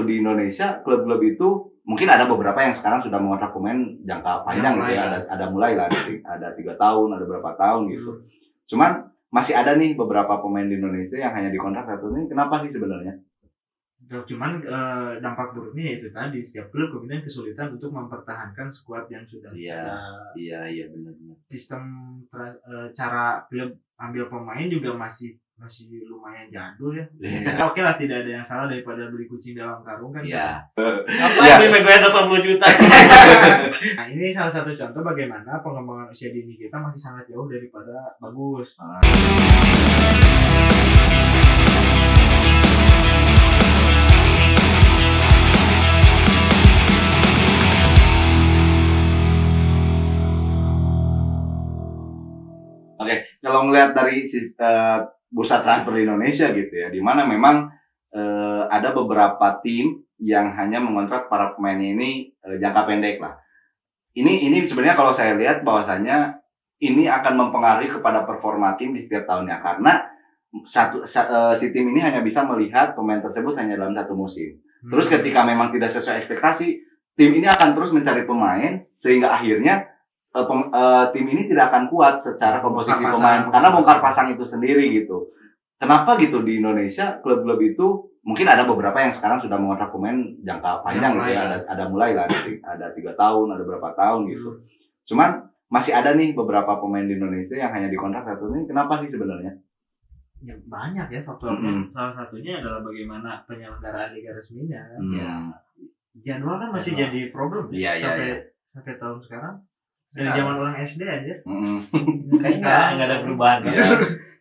gitu di Indonesia klub-klub itu mungkin ada beberapa yang sekarang sudah mengontrak pemain jangka panjang gitu ya, ada mulai lah, ada 3 tahun, ada berapa tahun gitu. Cuman masih ada nih beberapa pemain di Indonesia yang hanya dikontrak 1 tahun. Ini kenapa sih sebenarnya? Cuman dampak buruknya itu tadi, setiap klub kemudian kesulitan untuk mempertahankan skuad yang sudah ada. Iya benar. Sistem cara klub ambil pemain juga masih lumayan jadul ya. Oke lah, tidak ada yang salah daripada beli kucing dalam karung kan. Iya. Apa yang dimegoin 80 juta? Nah, ini salah satu contoh bagaimana pengembangan usia dini kita masih sangat jauh daripada bagus. Oke, kalau ngelihat dari bursa transfer di Indonesia gitu ya, di mana memang ada beberapa tim yang hanya mengontrak para pemain ini jangka pendek lah. Ini sebenarnya kalau saya lihat bahwasanya ini akan mempengaruhi kepada performa tim di setiap tahunnya, karena si tim ini hanya bisa melihat pemain tersebut hanya dalam 1 musim. Terus ketika memang tidak sesuai ekspektasi, tim ini akan terus mencari pemain sehingga akhirnya tim ini tidak akan kuat secara komposisi pemain karena bongkar pasang itu sendiri gitu. Kenapa gitu di Indonesia klub-klub itu mungkin ada beberapa yang sekarang sudah mengontrak pemain jangka panjang gitu ya, ada mulai lah, ada 3 tahun, ada berapa tahun gitu. Cuman masih ada nih beberapa pemain di Indonesia yang hanya dikontrak 1 tahun. Ini kenapa sih sebenarnya? Ya banyak ya faktornya. Salah satunya adalah bagaimana penyelenggaraan liga resminya. Ya, jadwal kan masih jadi problem sampai tahun sekarang. Dari zaman orang SD aja. Sekarang nggak ada perubahan.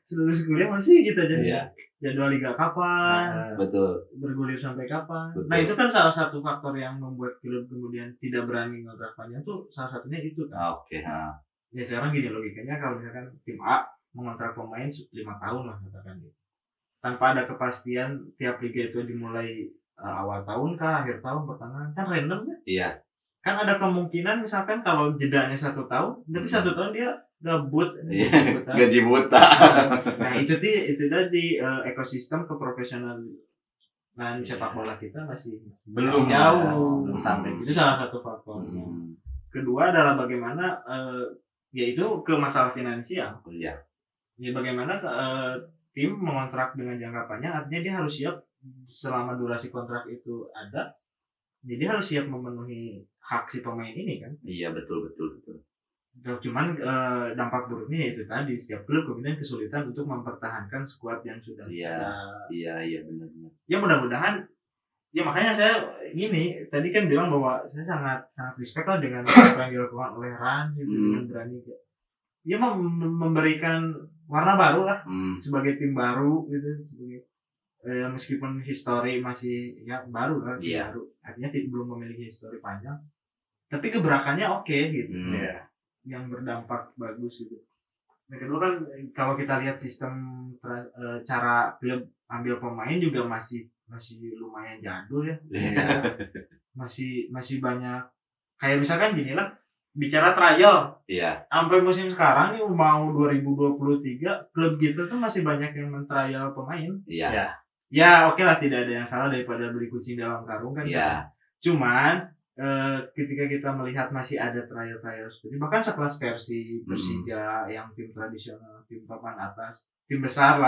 Seluruh kuliah masih gitu aja. Jadwal liga kapan? Betul. Bergulir sampai kapan? Betul. Nah itu kan salah satu faktor yang membuat klub kemudian tidak berani ngontrak panjang tuh, salah satunya itu kan. Oke. Ya sekarang gini logikanya, kalau misalkan tim A mengontrak pemain 5 tahun lah katakan gitu. Tanpa ada kepastian tiap liga itu dimulai awal tahun kah, akhir tahun, pertengahan, kan random kan? Iya. Kan ada kemungkinan misalkan kalau jedanya 1 tahun, tapi 1 tahun dia gabut, gaji buta. Nah itu tadi ekosistem keprofesionalan sepak bola kita masih belum jauh, belum sampai. Itu salah satu faktornya. Kedua adalah bagaimana yaitu ke masalah finansial. Ya bagaimana tim mengontrak dengan jangka panjang, artinya dia harus siap selama durasi kontrak itu ada. Jadi harus siap memenuhi hak si pemain ini kan? Iya betul. Cuman dampak buruknya itu tadi, setiap klub kemudian kesulitan untuk mempertahankan skuad yang sudah ada. Iya benar. Ya mudah-mudahan, ya makanya saya gini tadi kan bilang bahwa saya sangat respect lah dengan apa yang dilakukan oleh Ran gitu, dengan berani dia memberikan warna baru lah sebagai tim baru gitu, sebagai meskipun histori masih ya baru kan, baru artinya belum memiliki histori panjang, tapi gebrakannya oke gitu. Yang berdampak bagus gitu. Nah kedua kan kalau kita lihat sistem cara klub ambil pemain juga masih lumayan jadul ya. Masih banyak kayak misalkan gini lah, bicara trial. Sampai musim sekarang nih mau 2023 klub gitu tuh masih banyak yang men-trial pemain. Ya oke lah, tidak ada yang salah daripada beli kucing dalam karung kan. Cuman ketika kita melihat masih ada trial seperti bahkan sekelas Persija yang tim tradisional, tim papan atas, tim besar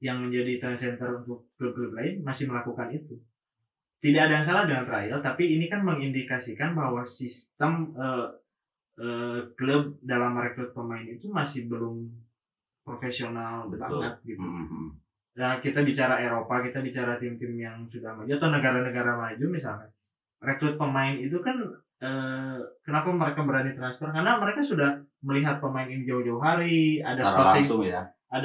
yang menjadi trend center untuk klub-klub lain masih melakukan itu. Tidak ada yang salah dengan trial, tapi ini kan mengindikasikan bahwa sistem klub dalam merekrut pemain itu masih belum profesional banget gitu. Nah kita bicara Eropa, kita bicara tim-tim yang sudah maju atau negara-negara maju misalnya, rekrut pemain itu kan kenapa mereka berani transfer? Karena mereka sudah melihat pemain ini jauh-jauh hari, ada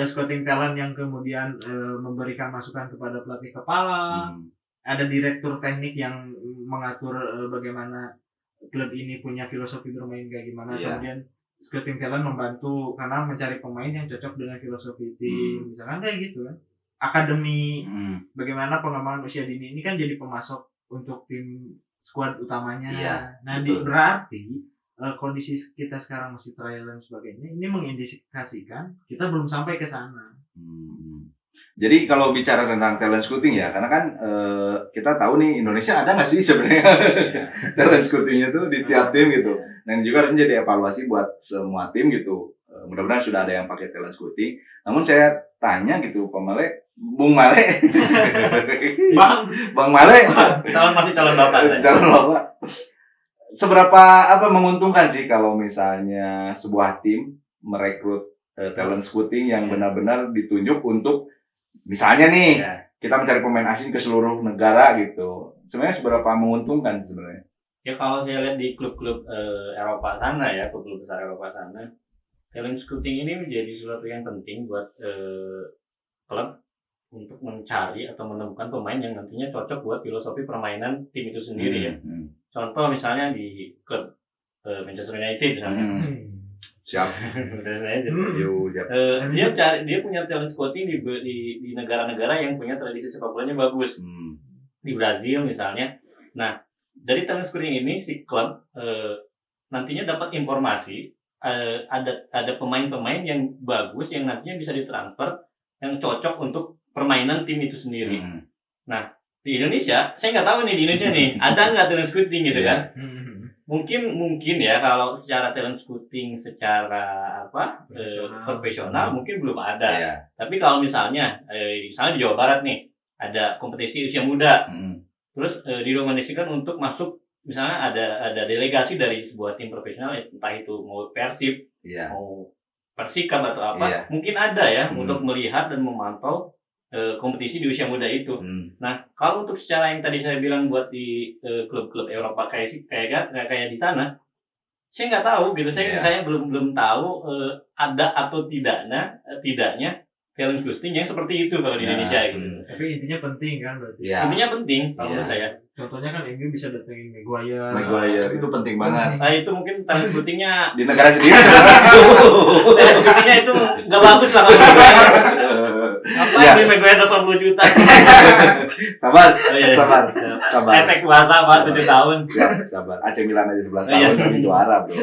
scouting talent yang kemudian memberikan masukan kepada pelatih kepala, ada direktur teknik yang mengatur bagaimana klub ini punya filosofi bermain kayak gimana, kemudian scouting talent membantu karena mencari pemain yang cocok dengan filosofi tim, misalkan kayak gitu kan. Akademi, bagaimana pengembangan usia dini ini kan jadi pemasok untuk tim skuad utamanya. Nah berarti kondisi kita sekarang masih trial dan sebagainya, ini mengindikasikan kita belum sampai ke sana. Jadi kalau bicara tentang talent scouting ya, karena kan kita tahu nih Indonesia ada nggak sih sebenarnya talent scoutingnya tuh di setiap tim gitu. Dan juga harusnya jadi evaluasi buat semua tim gitu. Mudah-mudahan sudah ada yang pakai talent scouting. Namun saya tanya gitu, Pak Male, Bung Male, Bang Male, calon bapak. Calon bapak. Seberapa menguntungkan sih kalau misalnya sebuah tim merekrut talent scouting yang benar-benar ditunjuk untuk misalnya nih kita mencari pemain asing ke seluruh negara gitu. Sebenarnya seberapa menguntungkan sebenarnya? Ya kalau saya lihat di klub-klub Eropa sana ya, klub-klub besar Eropa sana, talent scouting ini menjadi sesuatu yang penting buat klub untuk mencari atau menemukan pemain yang nantinya cocok buat filosofi permainan tim itu sendiri ya. Contoh misalnya di klub Manchester United misalnya. Siap. Dia punya talent scouting di negara-negara yang punya tradisi sepak bolanya bagus. Di Brazil misalnya. Nah, dari talent scouting ini si klub nantinya dapat informasi ada pemain-pemain yang bagus yang nantinya bisa ditransfer yang cocok untuk permainan tim itu sendiri. Nah, di Indonesia, saya nggak tahu nih di Indonesia nih ada nggak talent scouting gitu kan? Mungkin ya kalau secara talent scouting secara profesional mungkin belum ada. Tapi kalau misalnya di Jawa Barat nih ada kompetisi usia muda, terus direkomendasikan untuk masuk misalnya ada delegasi dari sebuah tim profesional entah itu mau Persib, mau Persikap atau apa, mungkin ada ya untuk melihat dan memantau kompetisi di usia muda itu. Nah, kalau untuk secara yang tadi saya bilang buat di klub-klub Eropa kayak di sana, saya nggak tahu gitu. Saya belum tahu ada atau tidaknya talent scouting yang seperti itu kalau di Indonesia gitu. Tapi intinya penting kan berarti. Intinya penting kalau menurut saya. Contohnya kan MU bisa datengin Maguire. Itu penting banget. Nah, itu mungkin talent scoutingnya di negara sendiri. Talent scoutingnya itu nggak bagus lah kalau apa ini Maguire 80 juta. Sabar. Efek puasa 7 tahun. Sabar. AC Milan aja 11 tahun tapi juara, Bro.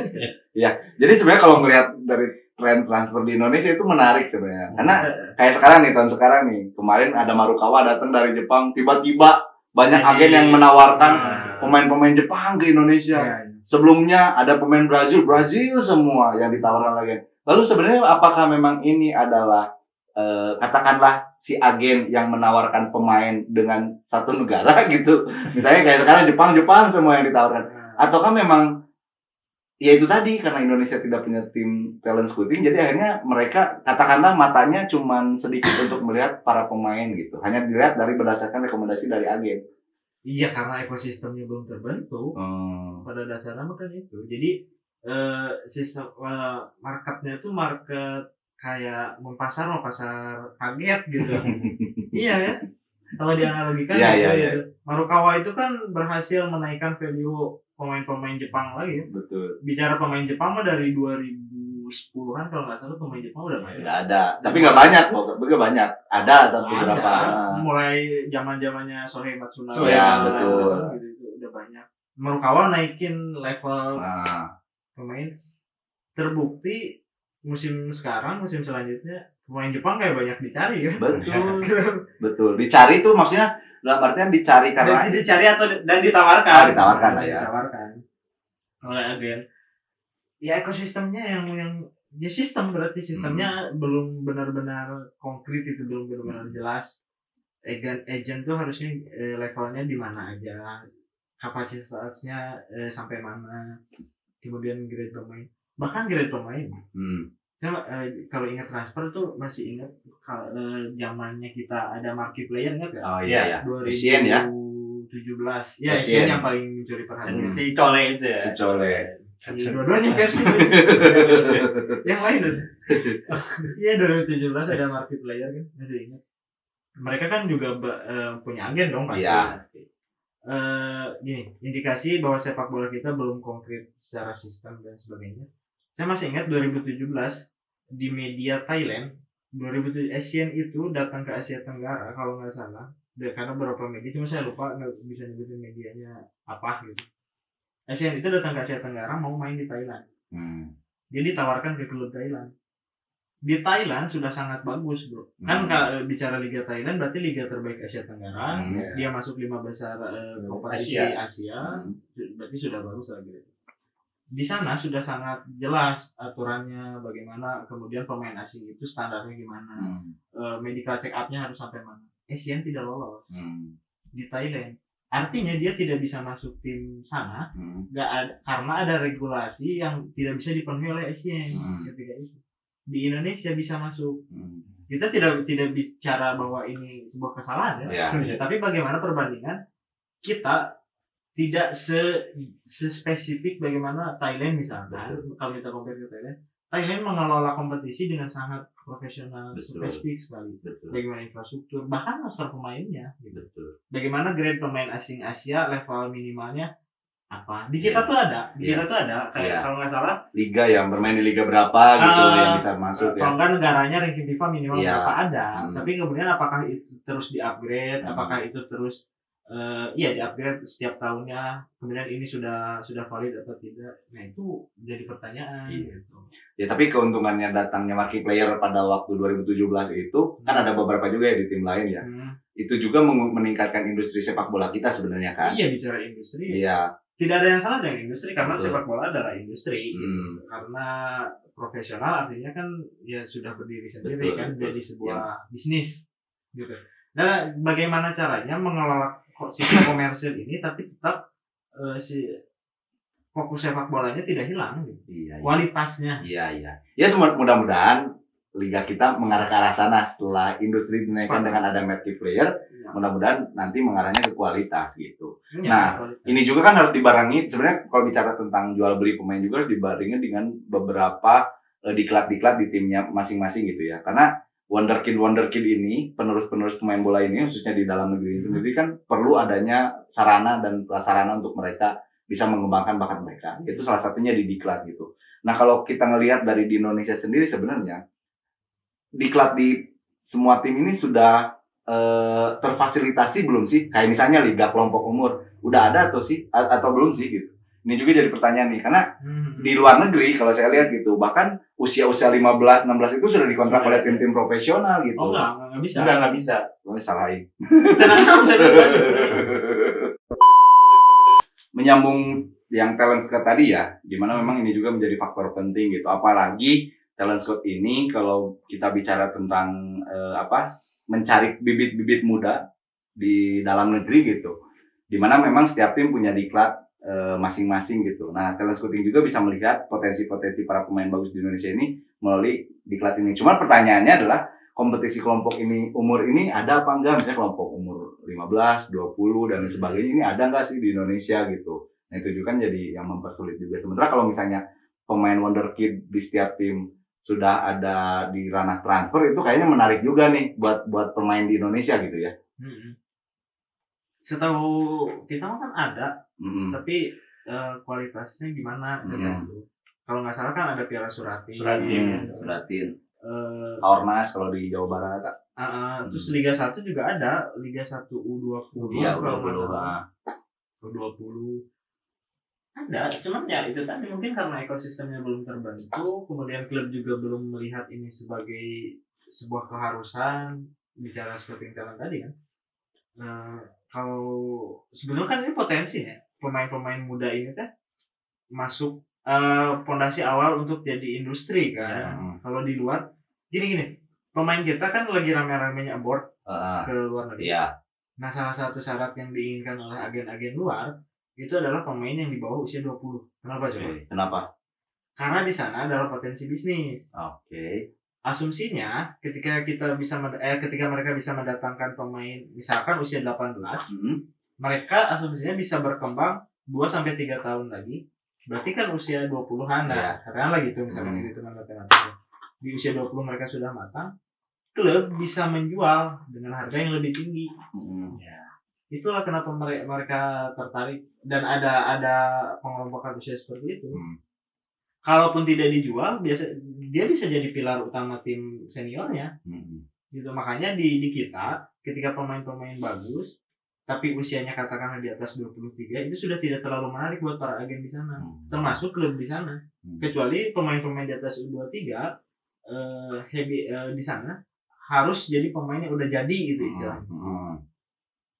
Iya. Jadi sebenarnya kalau melihat dari tren transfer di Indonesia itu menarik sebenarnya. Karena kayak sekarang nih, tahun sekarang nih, kemarin ada Marukawa datang dari Jepang, tiba-tiba banyak agen yang menawarkan pemain-pemain Jepang ke Indonesia. Sebelumnya ada pemain Brazil semua yang ditawarkan lagi. Lalu sebenarnya apakah memang ini adalah katakanlah si agen yang menawarkan pemain dengan satu negara gitu. Misalnya kayak sekarang Jepang semua yang ditawarkan. Ataukah memang ya itu tadi karena Indonesia tidak punya tim talent scouting, jadi akhirnya mereka katakanlah matanya cuman sedikit untuk melihat para pemain gitu, hanya dilihat dari berdasarkan rekomendasi dari agen. Iya, karena ekosistemnya belum terbentuk. Pada dasarnya kan itu. Jadi sistem marketnya itu market kayak pasar kaget gitu. Iya ya. Kalau dianalogikan Marukawa itu kan berhasil menaikkan value pemain-pemain Jepang lagi ya. Betul. Bicara pemain Jepang mah dari 2010-an kalau nggak salah pemain Jepang udah banyak. Udah ada, tapi nggak banyak kok. Nggak banyak. Ada tapi berapa? Mulai zaman-zamannya Shohei Matsunaga. Betul. Gitu, udah banyak. Marukawa naikin level pemain. Terbukti musim selanjutnya pemain Jepang kayak banyak dicari kan. Betul. Dicari tuh maksudnya dalam artian dicari karena dicari dan ditawarkan. Ditawarkan lah ya. Ditawarkan oleh agen. Ya ekosistemnya yang ya sistem berarti sistemnya belum benar-benar konkret itu, belum benar-benar jelas. Agent tuh harusnya levelnya di mana aja, kapasitasnya sampai mana, kemudian grade pemain, bahkan grade pemain. Saya kalau ingat transfer tuh masih ingat zamannya kita ada marquee player, ingat nggak? Oh iya. 2017 ya. 17. Ya, Asian yang paling mencuri perhatian. Si Cole itu ya. Si Cole. Dua-duanya versi. Yang lain tuh. Iya, 2017 ada marquee player kan, masih ingat. Mereka kan juga punya agen dong pasti. Gini, indikasi bahwa sepak bola kita belum konkret secara sistem dan sebagainya. Saya masih ingat 2017 di media Thailand, 2007 Asian itu datang ke Asia Tenggara kalau nggak salah. Karena beberapa media, cuma saya lupa nggak bisa nyebutin medianya apa gitu. Asian itu datang ke Asia Tenggara mau main di Thailand. Dia ditawarkan ke klub Thailand. di Thailand sudah sangat bagus, bro. Kan kalau bicara Liga Thailand berarti liga terbaik Asia Tenggara. Dia masuk 5 besar kompetisi Asia. Berarti sudah bagus lah gitu. Di sana sudah sangat jelas aturannya bagaimana, kemudian pemain asing itu standarnya gimana, medical check up-nya harus sampai mana. ASEAN tidak lolos di Thailand, artinya dia tidak bisa masuk tim sana, karena ada regulasi yang tidak bisa dipenuhi oleh ASEAN ketika itu. Di Indonesia bisa masuk. Kita tidak bicara bahwa ini sebuah kesalahan ya. Tapi bagaimana perbandingan kita tidak spesifik bagaimana Thailand misalnya. Kalau kita compare ke Thailand mengelola kompetisi dengan sangat profesional, spesifik sekali. Bagaimana infrastruktur, bahkan master pemainnya. Gitu. Bagaimana grade pemain asing Asia level minimalnya apa? Di kita tuh ada, kayak kalau nggak salah liga yang bermain di liga berapa gitu yang bisa masuk ya. Kalau nggak negaranya ranking FIFA minimal berapa ada. Tapi kemudian apakah itu terus di-upgrade, apakah itu terus di-upgrade setiap tahunnya, kemudian ini sudah valid atau tidak. Nah, itu jadi pertanyaan gitu. Ya, tapi keuntungannya datangnya marquee player pada waktu 2017 itu kan ada beberapa juga ya di tim lain ya. Itu juga meningkatkan industri sepak bola kita sebenarnya kan. Iya, bicara industri. Iya. Tidak ada yang salah dengan industri karena sepak bola adalah industri. Karena profesional artinya kan ya sudah berdiri sendiri kan, jadi sebuah bisnis gitu. Nah, bagaimana caranya mengelola sistem komersil ini tapi tetap si fokus sepak bolanya tidak hilang gitu. Kualitasnya. Iya. Ya mudah-mudahan liga kita mengarah ke arah sana setelah industri dinaikkan dengan ada marquee player. Mudah-mudahan nanti mengarahnya ke kualitas gitu. Ini juga kan harus dibarengi sebenarnya kalau bicara tentang jual beli pemain juga harus dibarengi dengan beberapa diklat-diklat di timnya masing-masing gitu ya. Karena wonderkid ini, penerus pemain bola ini khususnya di dalam negeri ini sendiri kan perlu adanya sarana dan prasarana untuk mereka bisa mengembangkan bakat mereka. Itu salah satunya di diklat gitu. Nah, kalau kita ngelihat dari di Indonesia sendiri sebenarnya diklat di semua tim ini sudah terfasilitasi belum sih? Kayak misalnya liga kelompok umur udah ada atau belum sih gitu. Ini juga jadi pertanyaan nih, karena di luar negeri kalau saya lihat gitu, bahkan usia-usia 15, 16 itu sudah dikontrak oleh tim-tim profesional gitu. Oh enggak bisa. Enggak bisa. Oh, salahin. Menyambung yang talent scout tadi ya, gimana memang ini juga menjadi faktor penting gitu. Apalagi talent scout ini kalau kita bicara tentang mencari bibit-bibit muda di dalam negeri gitu. Dimana memang setiap tim punya diklat masing-masing gitu. Nah, talent scouting juga bisa melihat potensi-potensi para pemain bagus di Indonesia ini melalui diklat ini. Cuma pertanyaannya adalah kompetisi kelompok ini, umur ini ada apa enggak? Misalnya kelompok umur 15, 20 dan lain sebagainya ini ada enggak sih di Indonesia gitu. Nah, itu juga kan jadi yang mempersulit juga. Sementara kalau misalnya pemain wonderkid di setiap tim sudah ada di ranah transfer, itu kayaknya menarik juga nih buat pemain di Indonesia gitu ya. Setahu kita kan ada, tapi kualitasnya gimana? Kalau nggak salah kan ada Piala Suratin. Ormas kalau di Jawa Barat. Terus Liga 1 juga ada, Liga 1 U20 kalau nggak salah. U20 ada, cuman ya itu tadi mungkin karena ekosistemnya belum terbentuk, kemudian klub juga belum melihat ini sebagai sebuah keharusan bicara scouting talent tadi kan. Kalau sebenarnya kan ini potensi ya, pemain-pemain muda ini teh masuk fondasi awal untuk jadi industri kan. Kalau di luar gini pemain kita kan lagi rame-ramenya abort ke luar negeri. Nah, salah satu syarat yang diinginkan oleh agen-agen luar itu adalah pemain yang di bawah usia 20. Kenapa coba? Kenapa? Karena di sana adalah potensi bisnis. Asumsinya ketika mereka bisa mendatangkan pemain misalkan usia 18, mereka asumsinya bisa berkembang 2-3 tahun lagi. Berarti kan usia 20-an katakanlah gitu misalkan itu teman matematika. Di usia 20 mereka sudah matang, klub bisa menjual dengan harga yang lebih tinggi. Itulah kenapa mereka tertarik dan ada pengelompokan usia seperti itu. Kalaupun tidak dijual, dia bisa jadi pilar utama tim seniornya. Gitu. Makanya di kita ketika pemain-pemain bagus tapi usianya katakanlah di atas 23 itu sudah tidak terlalu menarik buat para agen di sana, termasuk klub di sana. Kecuali pemain-pemain di atas U23 di sana harus jadi pemain yang udah jadi gitu istilahnya.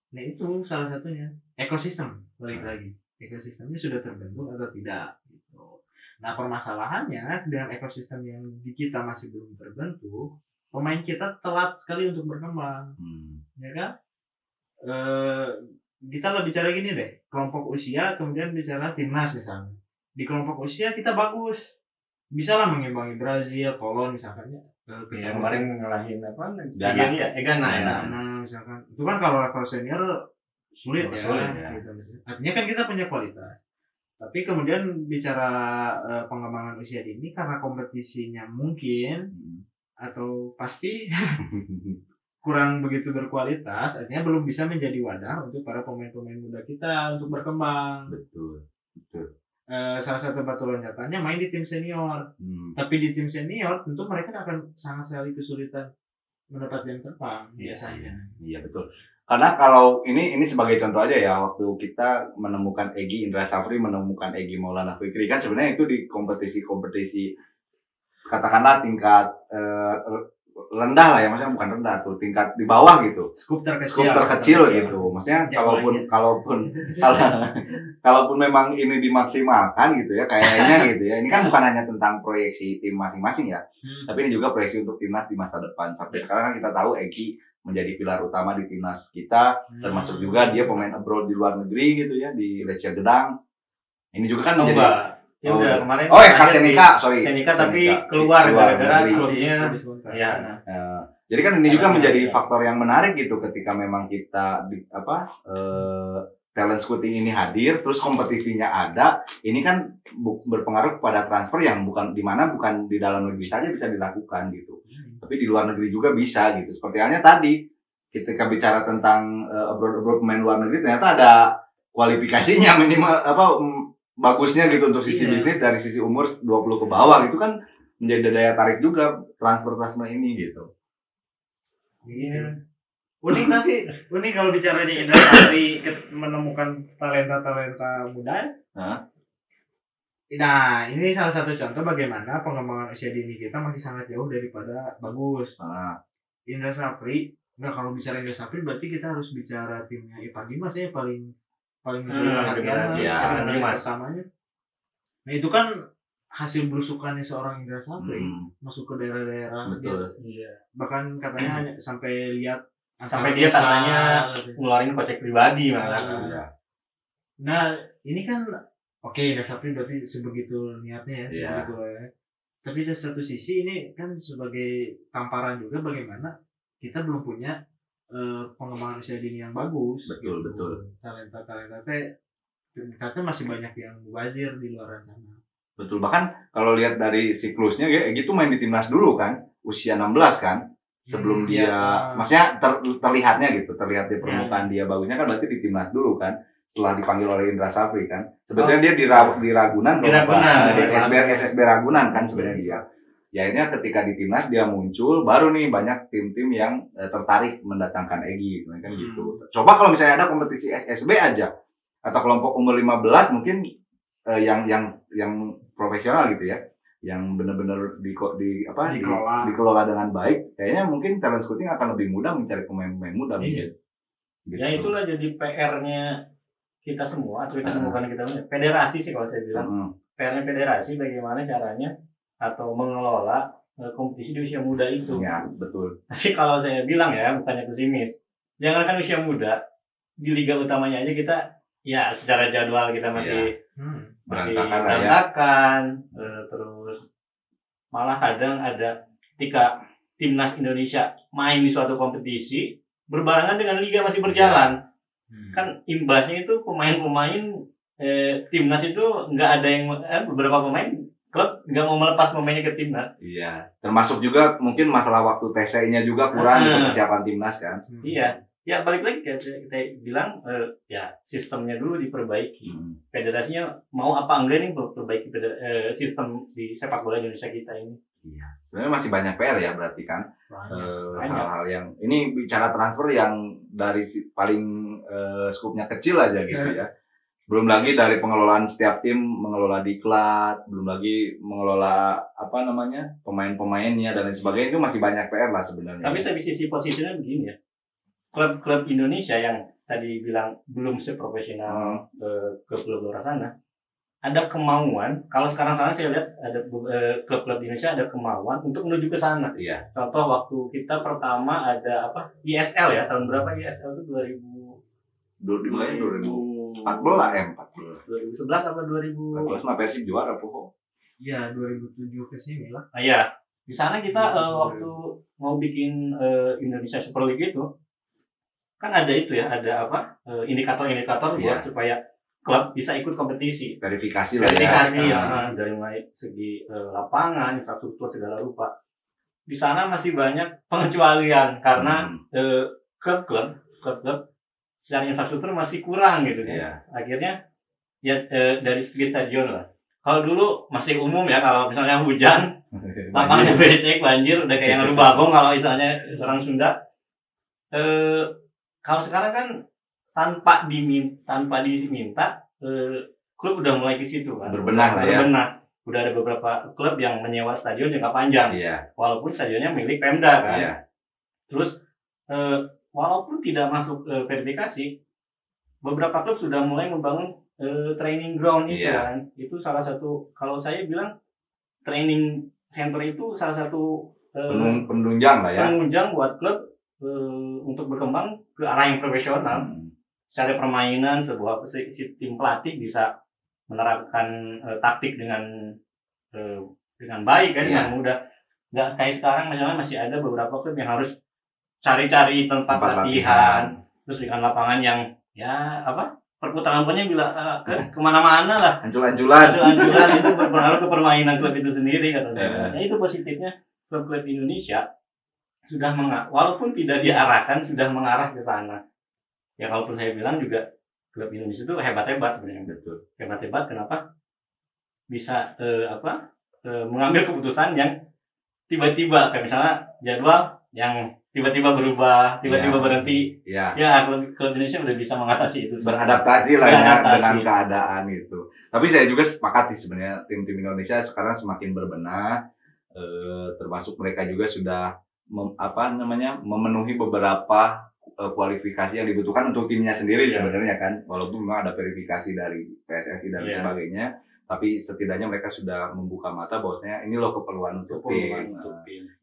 Nah itu salah satunya ekosistem, balik lagi ekosistemnya sudah terbentuk atau tidak gitu. Nah permasalahannya dengan ekosistem yang di kita masih belum terbentuk, pemain kita telat sekali untuk berkembang, ya kan? Kita lebih bicara gini deh, kelompok usia kemudian bicara timnas misalnya. Di kelompok usia kita bagus, bisa lah mengimbangi Brazil, Polon misalkan ya. Kemarin ngalahin apa? Ghana misalkan. Itu kan kalau level senior sulit ya. Gitu. Artinya kan kita punya kualitas. Tapi kemudian bicara pengembangan usia dini karena kompetisinya mungkin atau pasti kurang begitu berkualitas, artinya belum bisa menjadi wadah untuk para pemain-pemain muda kita untuk berkembang. Betul. Salah satu batu loncatannya main di tim senior. Tapi di tim senior tentu mereka akan sangat sekali kesulitan mendapat jam terbang biasanya. Iya betul. Karena kalau ini sebagai contoh aja ya, waktu kita menemukan Egy Indra Safri, menemukan Egy Maulana Fikri kan sebenarnya itu di kompetisi katakanlah tingkat rendah lah ya, maksudnya bukan rendah tuh, tingkat di bawah gitu, skup terkecil gitu. Maksudnya kalaupun memang ini dimaksimalkan gitu ya kayaknya gitu ya, ini kan bukan hanya tentang proyeksi tim masing-masing ya, tapi ini juga proyeksi untuk timnas di masa depan. Sampai sekarang kan kita tahu Egy menjadi pilar utama di timnas kita, termasuk juga dia pemain abroad di luar negeri gitu ya, di Lecce Gedang. Ini juga kan menjadi kemarin. Seneca tapi keluar gara-gara klubnya. Ya. Jadi kan ini juga menjadi faktor yang menarik gitu ketika memang kita talent scouting ini hadir, terus kompetisinya ada, ini kan berpengaruh kepada transfer yang bukan di dalam negeri saja bisa dilakukan gitu, tapi di luar negeri juga bisa gitu. Seperti halnya tadi ketika bicara tentang abroad pemain luar negeri, ternyata ada kualifikasinya minimal bagusnya gitu untuk sisi bisnis dari sisi umur 20 ke bawah, itu kan menjadi daya tarik juga transfer ini gitu. Iya. Unik kalau bicara di Indra Safri menemukan talenta muda. Nah, ini salah satu contoh bagaimana pengembangan usia dini kita masih sangat jauh daripada bagus. Indra Safri, kalau bicara Indra Safri berarti kita harus bicara timnya Ivan Dimas ya, paling perhatian pertamanya. Nah itu kan hasil belusukannya seorang Indra Safri masuk ke daerah-daerah. Betul. Bahkan katanya sampai dia katanya ngeluarin kocek pribadi malah. Nah ini kan Indra Safri berarti sebegitu niatnya ya, sebegitu ya. Tapi dari satu sisi ini kan sebagai tamparan juga bagaimana kita belum punya pengembangan usia dini yang bagus. Betul. Talenta ternyata masih banyak yang mubazir di luar sana. Betul, bahkan kalau lihat dari siklusnya gitu main di timnas dulu kan, usia 16 kan, sebelum dia maksudnya terlihat di permukaan dia bagusnya kan berarti di timnas dulu kan, setelah dipanggil oleh Indra Safri kan. Sebetulnya dia di Ragunan, di SSB Ragunan kan sebenarnya dia. Ya akhirnya ketika di timnas dia muncul, baru nih banyak tim-tim yang tertarik mendatangkan Egy kan gitu. Coba kalau misalnya ada kompetisi SSB aja atau kelompok umur 15 mungkin yang profesional gitu ya, yang benar-benar dikelola dengan baik, kayaknya mungkin talent scouting akan lebih mudah mencari pemain-pemain muda mungkin. Gitu. Ya itulah jadi PR-nya kita semua, atau kita semua kan kita federasi sih kalau saya bilang. PR-nya federasi bagaimana caranya atau mengelola kompetisi di usia muda itu. Ya, betul. Tapi kalau saya bilang ya, bukannya pesimis, jangankan usia muda, di liga utamanya aja kita ya secara jadwal kita masih berantakan, terus malah kadang ada ketika timnas Indonesia main di suatu kompetisi berbarengan dengan liga masih berjalan, kan imbasnya itu pemain-pemain timnas itu nggak ada yang beberapa pemain klub nggak mau melepas pemainnya ke timnas. Iya, termasuk juga mungkin masalah waktu TC-nya juga kurang untuk persiapan timnas kan. Iya. Ya balik lagi kita bilang ya sistemnya dulu diperbaiki. Federasinya mau apa enggak nih perbaiki sistem di sepak bola Indonesia kita ini. Iya. Sebenarnya masih banyak PR ya berarti kan. Hal-hal yang ini bicara transfer yang dari paling skupnya kecil aja gitu ya. Belum lagi dari pengelolaan setiap tim, mengelola diklat, belum lagi mengelola pemain-pemainnya dan lain sebagainya, itu masih banyak PR lah sebenarnya. Tapi dari sisi posisinya begini ya, klub-klub Indonesia yang tadi bilang belum seprofesional klub-klub luar sana, ada kemauan. Kalau sekarang saya lihat ada klub-klub Indonesia ada kemauan untuk menuju ke sana. Iya. Contoh waktu kita pertama ada ISL ya, tahun berapa ISL itu 2011 apa 2014 mah Persib juara pokok. Iya, 2007 ke sini lah. Iya. Di sana kita waktu mau bikin Indonesia Super League itu kan ada itu ya, ada indikator-indikator buat supaya klub bisa ikut kompetisi. Verifikasi ya, dari mulai segi lapangan, infrastruktur segala rupa. Di sana masih banyak pengecualian karena klub-klub secara infrastruktur masih kurang gitu kan. Yeah. Akhirnya ya dari segi stadion lah. Kalau dulu masih umum ya, kalau misalnya hujan, lapangannya becek, banjir, udah kayak ngaru bagong kalau misalnya orang Sunda. Kalau sekarang kan tanpa diminta, klub udah mulai ke situ kan. Berbenah lah ya. Udah ada beberapa klub yang menyewa stadion jangka panjang. Iya. Walaupun stadionnya milik Pemda kan. Iya. Terus walaupun tidak masuk verifikasi, beberapa klub sudah mulai membangun training ground itu kan. Itu salah satu, kalau saya bilang training center itu salah satu penunjang lah ya. Penunjang buat klub untuk berkembang ke arah yang profesional. Secara permainan sebuah tim pelatih bisa menerapkan taktik dengan baik kan, dengan mudah. Nggak kayak sekarang misalnya masih ada beberapa klub yang harus cari-cari tempat latihan, terus dengan lapangan yang perputaran lapangannya bila kemana-mana lah, ancul-anculan itu berpengaruh ke permainan klub itu sendiri kata saya. Itu positifnya klub-klub Indonesia sudah walaupun tidak diarahkan sudah mengarah ke sana. Ya kalaupun saya bilang juga klub Indonesia itu hebat-hebat sebenarnya. Betul. Hebat-hebat kenapa? Bisa mengambil keputusan yang tiba-tiba, kayak misalnya jadwal yang tiba-tiba berubah, tiba-tiba berhenti. Ya, klub Indonesia udah bisa mengatasi itu. Beradaptasi lah ya dengan keadaan itu. Tapi saya juga sepakat sih sebenarnya tim-tim Indonesia sekarang semakin berbenah, termasuk mereka juga sudah memenuhi beberapa kualifikasi yang dibutuhkan untuk timnya sendiri sebenarnya kan, walaupun memang ada verifikasi dari PSSI dan sebagainya, tapi setidaknya mereka sudah membuka mata bahwasanya ini loh keperluan untuk tim.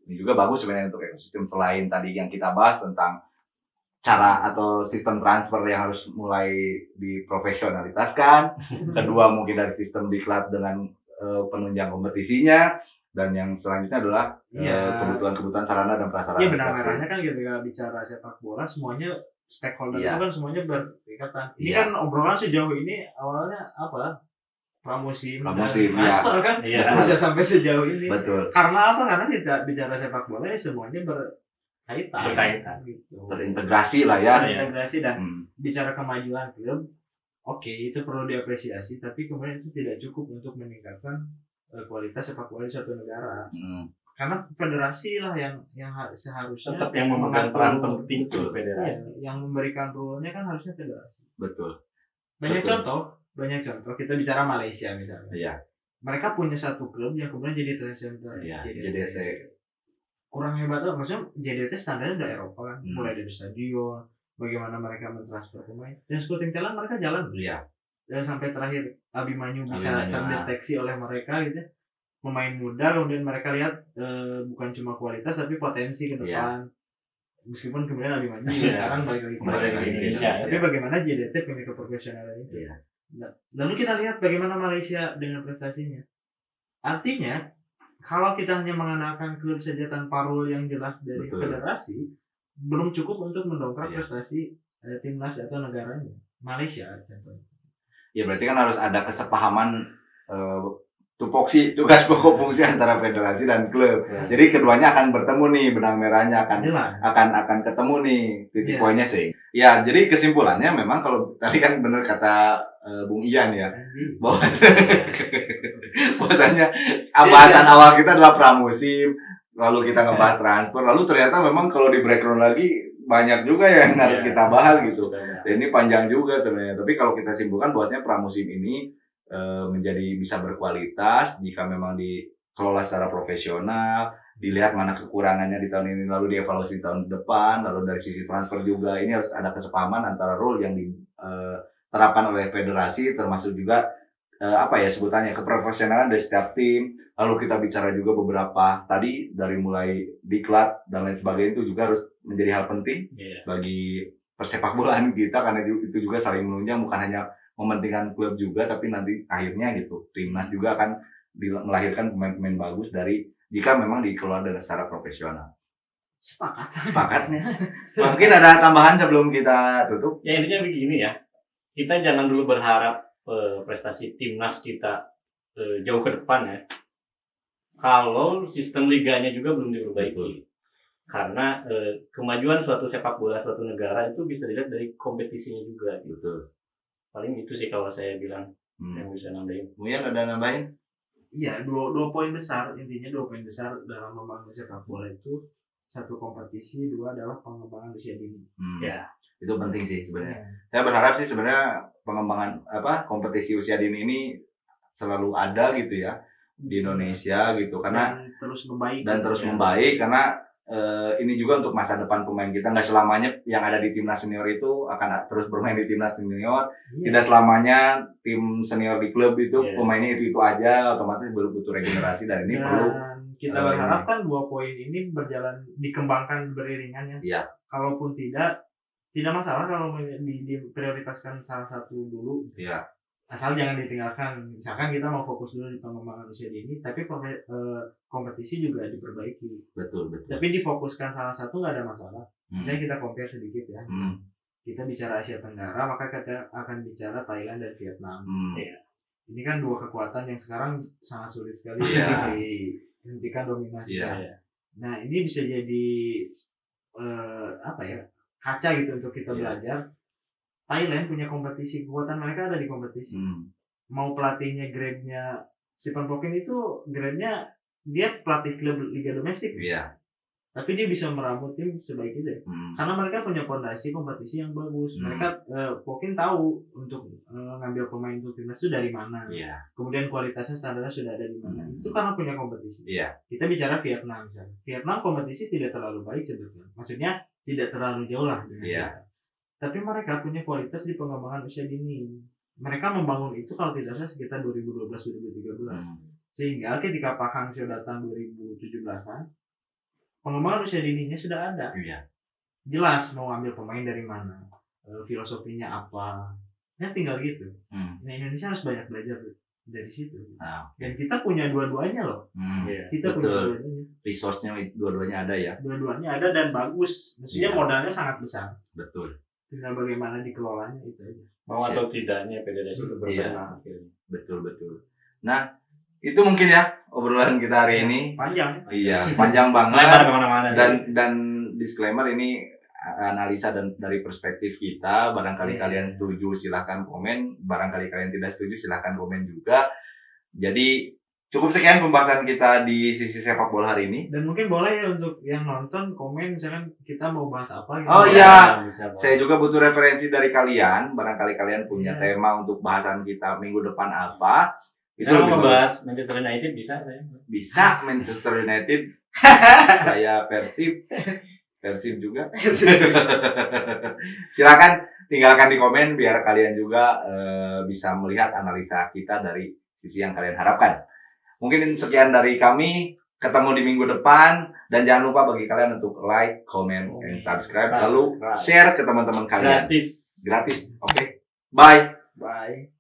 Ini juga bagus sebenarnya untuk ekosistem, selain tadi yang kita bahas tentang cara atau sistem transfer yang harus mulai diprofesionalitaskan. Kedua mungkin dari sistem diklat dengan penunjang kompetisinya. Dan yang selanjutnya adalah kebutuhan sarana dan prasarana. Iya, benang merahnya kan ketika bicara sepak bola semuanya stakeholder itu kan semuanya berikatan. Ini kan obrolan sejauh ini awalnya pramusim transfer kan bisa sampai sejauh ini. Betul. Karena Karena kita bicara sepak bola ya semuanya berkaitan gitu. Terintegrasi lah ya. Terintegrasi dan bicara kemajuan klub, oke, itu perlu diapresiasi, tapi kemudian itu tidak cukup untuk meningkatkan kualitas sepak bola di suatu negara. Karena federasi lah yang seharusnya tetap yang memegang peran penting itu federasi. Yang memberikan rule-nya kan harusnya federasi. Betul. Banyak contoh kita bicara Malaysia misalnya. Iya. Mereka punya satu klub yang kemudian jadi training center. JDT. Kurang hebat tuh, maksudnya JDT standarnya udah Eropa kan, mulai dari stadion, bagaimana mereka mentransfer pemain, dan scouting talent mereka jalan. Iya. Dan sampai terakhir Abimanyu bisa terdeteksi oleh mereka gitu, pemain muda, kemudian mereka lihat bukan cuma kualitas tapi potensi ke depan. Meskipun kemudian Abimanyu sekarang balik lagi ke Indonesia, tapi bagaimana JDT punya keprofesionalan itu. Lalu kita lihat bagaimana Malaysia dengan prestasinya. Artinya kalau kita hanya mengandalkan klub saja tanpa rule yang jelas dari federasi, belum cukup untuk mendongkrak prestasi timnas atau negaranya. Malaysia contohnya. Ya berarti kan harus ada kesepahaman tupoksi, tugas pokok fungsi antara federasi dan klub. Jadi keduanya akan bertemu nih, benang merahnya akan ketemu nih titik poinnya sih. Ya, jadi kesimpulannya memang kalau tadi kan benar kata Bung Ian ya, bahwasanya bahasan awal kita adalah pramusim, lalu kita ngebahas transfer, lalu ternyata memang kalau di breakdown lagi banyak juga yang harus kita bahas gitu. Dan ini panjang juga sebenarnya. Tapi kalau kita simpulkan bahwasanya pramusim ini menjadi bisa berkualitas jika memang dikelola secara profesional, dilihat mana kekurangannya di tahun ini, lalu dievaluasi tahun depan, lalu dari sisi transfer juga ini harus ada kesepahaman antara rule yang diterapkan oleh federasi, termasuk juga sebutannya keprofesionalan dari setiap tim. Lalu kita bicara juga beberapa tadi dari mulai diklat dan lain sebagainya, itu juga harus menjadi hal penting bagi persepak bolaan kita, karena itu juga saling menunjang, bukan hanya mementingkan klub juga, tapi nanti akhirnya gitu timnas juga akan melahirkan pemain-pemain bagus dari jika memang dikelola dengan secara profesional. Sepakatnya. Mungkin ada tambahan sebelum kita tutup? Ya intinya begini ya, kita jangan dulu berharap prestasi timnas kita jauh ke depan ya, kalau sistem liganya juga belum diperbaiki. Karena kemajuan suatu sepak bola suatu negara itu bisa dilihat dari kompetisinya juga. Betul. Paling itu sih kalau saya bilang yang bisa nambahin. Muyan ada nambahin? Iya, dua poin besar, intinya 2 poin besar dalam membangun sepak bola itu, 1 kompetisi, 2 adalah pengembangan usia dini. Ya, itu penting sih sebenarnya. Saya berharap sih sebenarnya pengembangan kompetisi usia dini ini selalu ada gitu ya di Indonesia gitu, karena dan terus membaik karena ini juga untuk masa depan pemain kita. Nggak selamanya yang ada di timnas senior itu akan terus bermain di timnas senior. Tidak selamanya tim senior di klub itu pemainnya itu aja, otomatis butuh regenerasi, dan ini perlu kita berharap kan 2 poin ini berjalan, dikembangkan beriringan ya. Kalaupun tidak masalah kalau diprioritaskan salah satu dulu. Asal jangan ditinggalkan. Misalkan kita mau fokus dulu di pengembangan usia dini, tapi kompetisi juga diperbaiki. Betul. Tapi difokuskan salah satu nggak ada masalah. Misalnya kita compare sedikit ya. Kita bicara Asia Tenggara, maka kita akan bicara Thailand dan Vietnam. Ini kan 2 kekuatan yang sekarang sangat sulit sekali dihentikan dominasinya. Nah, ini bisa jadi kaca gitu untuk kita belajar. Thailand punya kompetisi, kekuatan mereka ada di kompetisi. Mau pelatihnya grade-nya Stephen Pokin itu grade-nya dia pelatih klub liga domestik. Tapi dia bisa meramu tim sebaik itu. Karena mereka punya fondasi kompetisi yang bagus. Mereka Pokin tahu untuk ngambil pemain untuk timnas itu dari mana. Kemudian kualitasnya, standarnya sudah ada di mana. Itu karena punya kompetisi. Kita bicara Vietnam misalnya. Vietnam kompetisi tidak terlalu baik sebetulnya. Maksudnya tidak terlalu jauh lah dengan kita. Tapi mereka punya kualitas di pengembangan usia dini. Mereka membangun itu kalau tidak salah sekitar 2012-2013. Sehingga ketika Pak Hang Seo datang 2017-an, pengembangan usia dininya sudah ada. Jelas mau ambil pemain dari mana, filosofinya apa. Ya tinggal gitu. Nah, Indonesia harus banyak belajar dari situ. Dan kita punya dua-duanya loh. Kita punya dua-duanya. Resource-nya dua-duanya ada ya. Dua-duanya ada dan bagus. Maksudnya modalnya sangat besar. Betul. Tinggal bagaimana dikelolanya itu aja. Mau atau tidaknya federasi itu berbenah. Betul. Nah, itu mungkin ya obrolan kita hari ini. Panjang. Panjang banget. Kemana-mana. Dan disclaimer ini analisa dan dari perspektif kita. Barangkali kalian setuju silahkan komen. Barangkali kalian tidak setuju silahkan komen juga. Jadi cukup sekian pembahasan kita di sisi sepak bola hari ini. Dan mungkin boleh ya untuk yang nonton komen misalkan kita mau bahas apa gitu. Saya juga butuh referensi dari kalian. Barangkali kalian punya tema untuk bahasan kita minggu depan apa. Itu mau bahas Manchester United bisa Manchester United. Saya Persib juga. Silakan tinggalkan di komen biar kalian juga bisa melihat analisa kita dari sisi yang kalian harapkan. Mungkin sekian dari kami, ketemu di minggu depan, dan jangan lupa bagi kalian untuk like, comment, and subscribe, lalu share ke teman-teman kalian. Gratis. Oke. Bye.